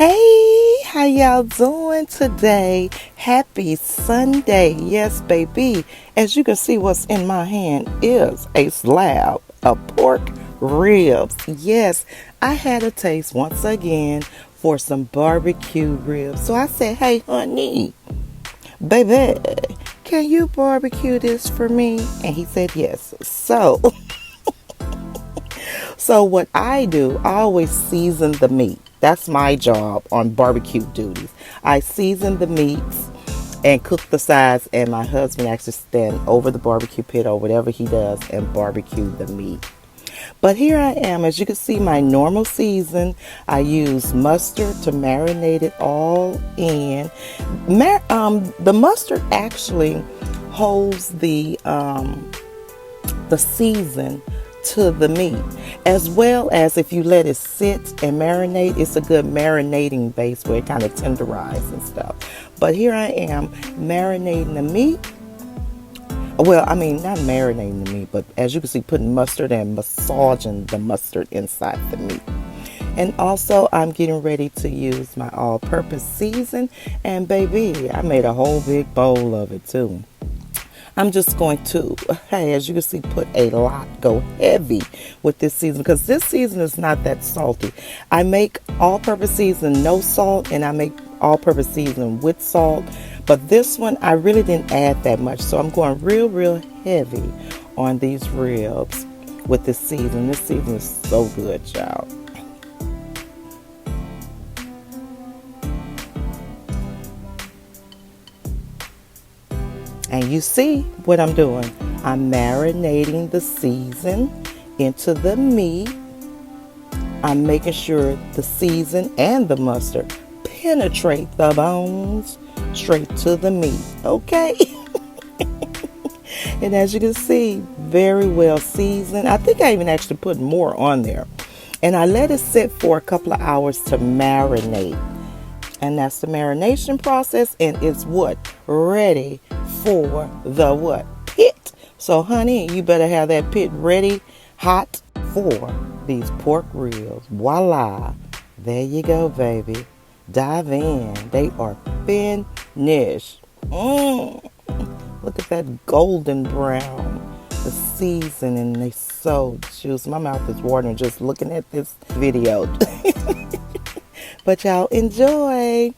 Hey, how y'all doing today? Happy Sunday. Yes, baby. As you can see, what's in my hand is a slab of pork ribs. Yes, I had a taste once again for some barbecue ribs. So I said, hey, honey, baby, can you barbecue this for me? And he said yes. So what I do, I always season the meat. That's my job on barbecue duties. I season the meats and cook the sides, and my husband actually stand over the barbecue pit or whatever he does and barbecue the meat. But here I am, as you can see, my normal season. I use mustard to marinate it all in. The mustard actually holds the season to the meat, as well as if you let it sit and marinate, it's a good marinating base where it kind of tenderizes and stuff. But here I am marinating the meat. Well, I mean, not marinating the meat, but as you can see, putting mustard and massaging the mustard inside the meat. And also, I'm getting ready to use my all-purpose season. And baby, I made a whole big bowl of it too. I'm just going to, hey, as you can see, put a lot, go heavy with this season, because this season is not that salty. I make all-purpose season no salt, and I make all-purpose season with salt. But this one, I really didn't add that much. So I'm going real heavy on these ribs with this season. This season is so good, y'all. And you see what I'm doing. I'm marinating the season into the meat. I'm making sure the season and the mustard penetrate the bones straight to the meat. Okay? And as you can see, very well seasoned. I think I even actually put more on there. And I let it sit for a couple of hours to marinate. And that's the marination process. And it's what? Ready for the what? Pit. So honey, you better have that pit ready, hot for these pork ribs. Voila. There you go, baby. Dive in. They are finished. Look at that golden brown. The seasoning, they so juicy. My mouth is watering just looking at this video. But y'all enjoy.